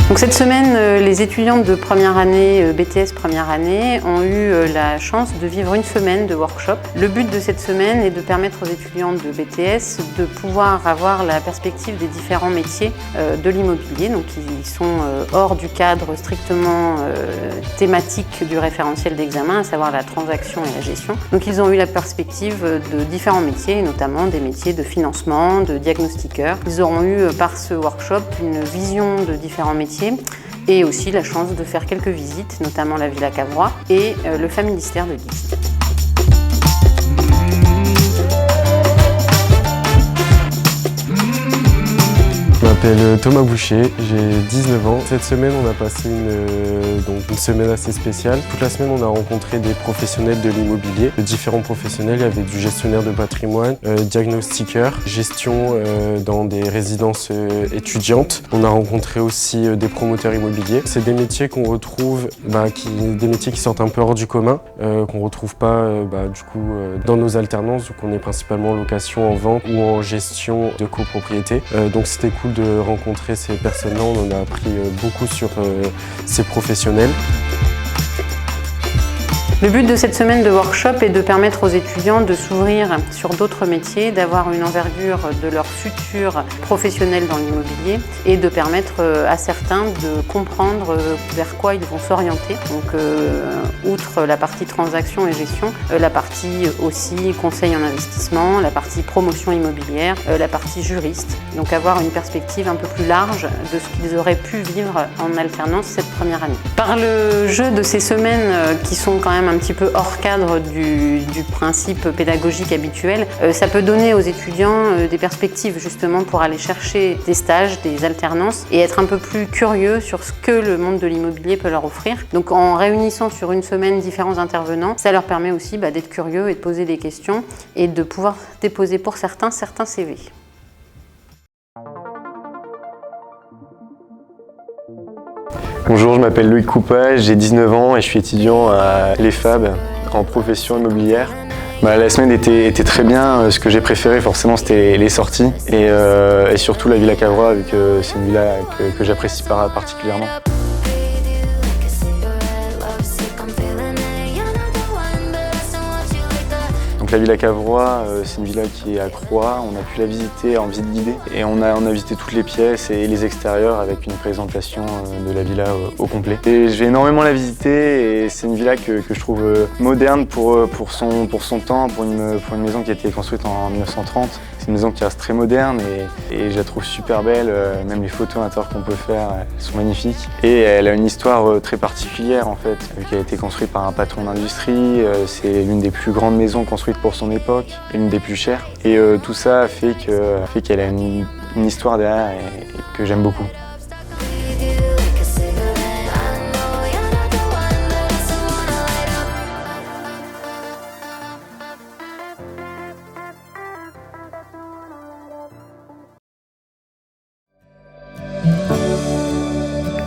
Donc cette semaine, les étudiantes de première année, BTS première année, ont eu la chance de vivre une semaine de workshop. Le but de cette semaine est de permettre aux étudiantes de BTS de pouvoir avoir la perspective des différents métiers de l'immobilier, donc ils sont hors du cadre strictement thématique du référentiel d'examen, à savoir la transaction et la gestion. Donc ils ont eu la perspective de différents métiers, notamment des métiers de financement, de diagnostiqueurs. Ils auront eu par ce workshop une vision de différents métiers et aussi la chance de faire quelques visites, notamment la Villa Cavrois et le Familistère de Guise. Je m'appelle Thomas Boucher, j'ai 19 ans. Cette semaine, on a passé une semaine assez spéciale. Toute la semaine, on a rencontré des professionnels de l'immobilier. Différents professionnels, il y avait du gestionnaire de patrimoine, diagnostiqueur, gestion dans des résidences étudiantes. On a rencontré aussi des promoteurs immobiliers. C'est des métiers qu'on retrouve, des métiers qui sortent un peu hors du commun, qu'on ne retrouve pas dans nos alternances, où on est principalement en location, en vente ou en gestion de copropriété. Donc c'était cool de rencontrer ces personnes-là, on en a appris beaucoup sur ces professionnels. Le but de cette semaine de workshop est de permettre aux étudiants de s'ouvrir sur d'autres métiers, d'avoir une envergure de leur futur professionnel dans l'immobilier et de permettre à certains de comprendre vers quoi ils vont s'orienter. Donc, outre la partie transaction et gestion, la partie aussi conseil en investissement, la partie promotion immobilière, la partie juriste. Donc avoir une perspective un peu plus large de ce qu'ils auraient pu vivre en alternance cette première année. Par le jeu de ces semaines qui sont quand même un petit peu hors cadre du principe pédagogique habituel, ça peut donner aux étudiants des perspectives justement pour aller chercher des stages, des alternances et être un peu plus curieux sur ce que le monde de l'immobilier peut leur offrir. Donc en réunissant sur une semaine différents intervenants, ça leur permet aussi d'être curieux et de poser des questions et de pouvoir déposer pour certains CV. Bonjour, je m'appelle Loïc Coupa, j'ai 19 ans et je suis étudiant à l'EFAB en profession immobilière. La semaine était très bien. Ce que j'ai préféré forcément c'était les sorties et surtout la Villa Cavrois vu que c'est une villa que j'apprécie particulièrement. La Villa Cavrois, c'est une villa qui est à Croix. On a pu la visiter en visite guidée et on a visité toutes les pièces et les extérieurs avec une présentation de la villa au complet. Et j'ai énormément la visiter et c'est une villa que je trouve moderne pour son temps, pour une maison qui a été construite en 1930. C'est une maison qui reste très moderne et je la trouve super belle. Même les photos à l'intérieur qu'on peut faire sont magnifiques. Et elle a une histoire très particulière en fait, vu qu'elle a été construite par un patron d'industrie. C'est l'une des plus grandes maisons construites pour son époque, l'une des plus chères. Et tout ça fait qu'elle a une histoire derrière et que j'aime beaucoup.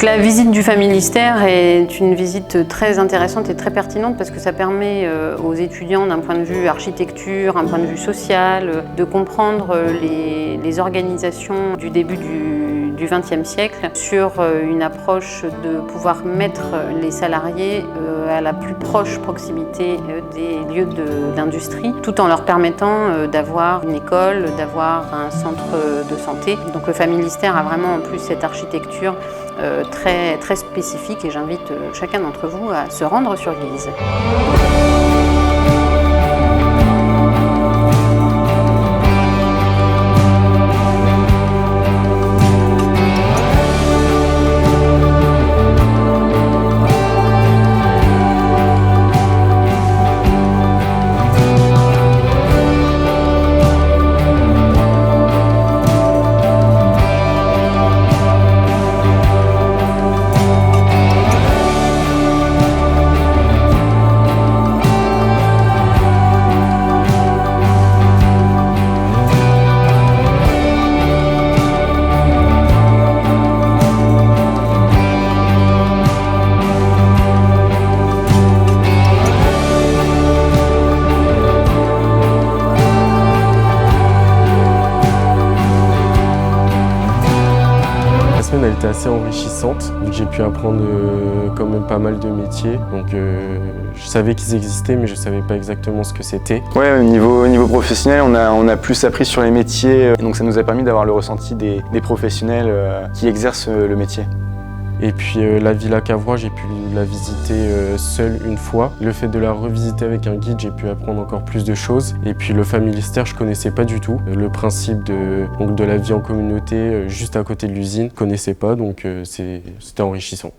La visite du Familistère est une visite très intéressante et très pertinente parce que ça permet aux étudiants d'un point de vue architecture, un point de vue social, de comprendre les organisations du début du XXe siècle sur une approche de pouvoir mettre les salariés à la plus proche proximité des lieux d'industrie tout en leur permettant d'avoir une école, d'avoir un centre de santé. Donc le Familistère a vraiment en plus cette architecture très spécifique et j'invite chacun d'entre vous à se rendre sur Guise. semaine elle était assez enrichissante, vu que j'ai pu apprendre quand même pas mal de métiers. Donc je savais qu'ils existaient, mais je savais pas exactement ce que c'était. Ouais, au niveau professionnel, on a plus appris sur les métiers, donc ça nous a permis d'avoir le ressenti des professionnels qui exercent le métier. Et puis la Villa Cavrois, j'ai pu la visiter seule une fois. Le fait de la revisiter avec un guide, j'ai pu apprendre encore plus de choses. Et puis le Familistère, je connaissais pas du tout. Le principe de la vie en communauté juste à côté de l'usine, je connaissais pas, donc c'était enrichissant.